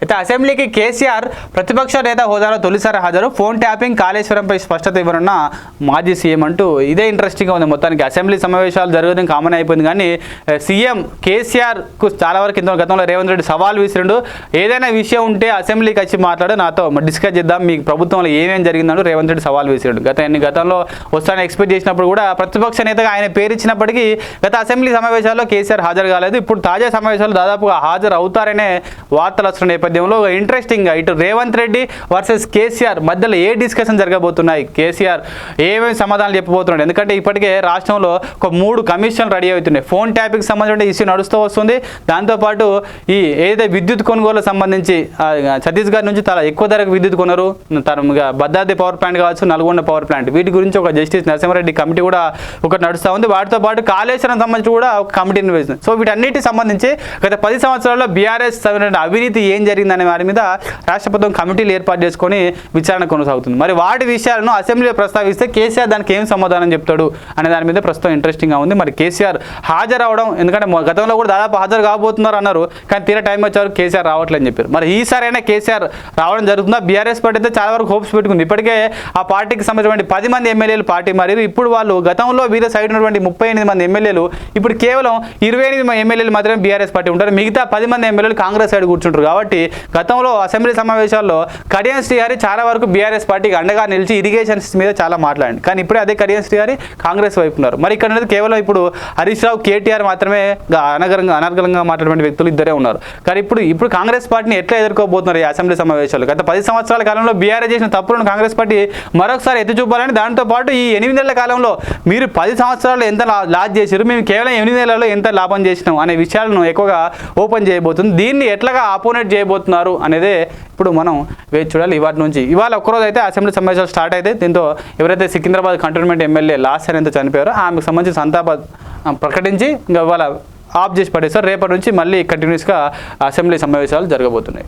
అయితే అసెంబ్లీకి కేసీఆర్ ప్రతిపక్ష నేత హోదాలో తొలిసారి హాజరు. ఫోన్ ట్యాపింగ్, కాళేశ్వరంపై స్పష్టత ఇవ్వనున్న మాజీ సీఎం అంటూ ఇదే ఇంట్రెస్టింగ్గా ఉంది. మొత్తానికి అసెంబ్లీ సమావేశాలు జరగడం కామన్ అయిపోయింది. కానీ సీఎం కేసీఆర్కు చాలా వరకు గతంలో రేవంత్ రెడ్డి సవాల్ విసిరిండు. ఏదైనా విషయం ఉంటే అసెంబ్లీకి వచ్చి మాట్లాడు, నాతో డిస్కస్ చేద్దాం, మీకు ప్రభుత్వంలో ఏమేమి జరిగిందంటూ రేవంత్ రెడ్డి సవాల్ విసిరిండు. గతంలో వస్తానని ఎక్స్పెక్ట్ చేసినప్పుడు కూడా ప్రతిపక్ష నేతగా ఆయన పేరు ఇచ్చినప్పటికీ గత అసెంబ్లీ సమావేశాల్లో కేసీఆర్ హాజరు కాలేదు. ఇప్పుడు తాజా సమావేశాలు దాదాపుగా హాజరు అవుతారనే వార్తలు వస్తున్న నేపథ్యంలో ఇంట్రెస్టింగ్గా ఇటు రేవంత్ రెడ్డి వర్సెస్ కేసీఆర్ మధ్యలో ఏ డిస్కషన్ జరగబోతున్నాయి, కేసీఆర్ ఏమేమి సమాధానాలు చెప్పబోతున్నాడు. ఎందుకంటే ఇప్పటికే రాష్ట్రంలో ఒక 3 కమిషన్లు రెడీ అవుతున్నాయి. ఫోన్ ట్యాపింగ్కి సంబంధించిన ఇష్యూ నడుస్తూ వస్తుంది. దాంతోపాటు ఈ ఏదైతే విద్యుత్ కొనుగోలు సంబంధించి ఛత్తీస్గఢ్ నుంచి చాలా ఎక్కువ ధరకు విద్యుత్ కొనరు, భద్రాద్రి పవర్ ప్లాంట్ కావచ్చు, నల్గొండ పవర్ ప్లాంట్, వీటి గురించి ఒక జస్టిస్ నరసింహారెడ్డి కమిటీ కూడా ఒకటి నడుస్తూ ఉంది. వాటితో పాటు కాళేశ్వరం సంబంధించి కూడా ఒక కమిటీని వేసింది. సో వీటన్నిటికి సంబంధించి గత 10 సంవత్సరాల్లో బీఆర్ఎస్ అవినీతి ఏం జరిగిందనే వారి మీద రాష్ట్ర ప్రభుత్వం కమిటీలు ఏర్పాటు చేసుకొని విచారణ కొనసాగుతుంది. మరి వాటి విషయాలను అసెంబ్లీలో ప్రస్తావిస్తే కేసీఆర్ దానికి ఏం సమాధానం చెప్తాడు అనే దాని మీద ప్రస్తుతం ఇంట్రెస్టింగ్గా ఉంది. మరి కేసీఆర్ హాజరు అవడం, ఎందుకంటే గతంలో కూడా దాదాపు హాజరు కాబోతున్నారు అన్నారు, కానీ తీరా టైం వచ్చారు కేసీఆర్ రావట్లేదని చెప్పారు. మరి ఈసారైనా కేసీఆర్ రావడం జరుగుతుందా? బీఆర్ఎస్ పార్టీ అయితే చాలా వరకు హోప్స్ పెట్టుకుంది. ఇప్పటికే ఆ పార్టీకి సంబంధించిన 10 మంది ఎమ్మెల్యేలు పార్టీ మారారు. ఇప్పుడు వాళ్ళు గతంలో వీళ్ళ సైడ్ ఉన్నటువంటి 38 మంది ఎమ్మెల్యేలు ఇప్పుడు కేవలం 28 ఎమ్మెల్యేలు మాత్రమే బీఆర్ఎస్ పార్టీ ఉంటారు. మిగతా 10 మంది ఎమ్మెల్యేలు కాంగ్రెస్ సైడ్ కూర్చుంటారు. కాబట్టి గతంలో అసెంబ్లీ సమావేశాల్లో కడియం శ్రీహరి చాలా వరకు బీఆర్ఎస్ పార్టీకి అండగా నిలిచి ఇరిగేషన్స్ మీద చాలా మాట్లాడింది. కానీ ఇప్పుడే అదే కడియం శ్రీహరి కాంగ్రెస్ వైపు ఉన్నారు. మరి ఇక్కడ అనేది కేవలం ఇప్పుడు హరీష్ రావు, కేటీఆర్ మాత్రమే అనర్గళంగా మాట్లాడే వ్యక్తులు ఇద్దరే ఉన్నారు. కానీ ఇప్పుడు కాంగ్రెస్ పార్టీని ఎట్లా ఎదుర్కోబోతున్నారు ఈ అసెంబ్లీ సమావేశాలు? గత 10 సంవత్సరాల కాలంలో బీఆర్ఎస్ చేసిన తప్పులను కాంగ్రెస్ పార్టీ మరొకసారి ఎత్తి చూపాలని, దాంతో పాటు ఈ 8 నెలల కాలంలో మీరు 10 సంవత్సరాలు ఎంత లాస్ చేశారు, మేము కేవలం 8 నెలల్లో ఎంత లాభం చేసినాం అనే విషయాలను ఎక్కువగా ఓపెన్ చేయబోతుంది. దీన్ని ఎట్లాగా ఆపోనేట్ చేయబోతున్నారు అనేది ఇప్పుడు మనం వేచి చూడాలి. ఇవాళ ఒక్కరోజు అయితే అసెంబ్లీ సమావేశాలు స్టార్ట్ అయితే దీంతో ఎవరైతే సికింద్రాబాద్ కంటోన్మెంట్ ఎమ్మెల్యే లాస్ట్ అనేది చనిపోయారో ఆమెకు సంబంధించి సంతాప ప్రకటించి ఇంకా ఇవాళ ఆఫ్ చేసి పడేస్తారు. రేపటి నుంచి మళ్ళీ కంటిన్యూస్గా అసెంబ్లీ సమావేశాలు జరగబోతున్నాయి.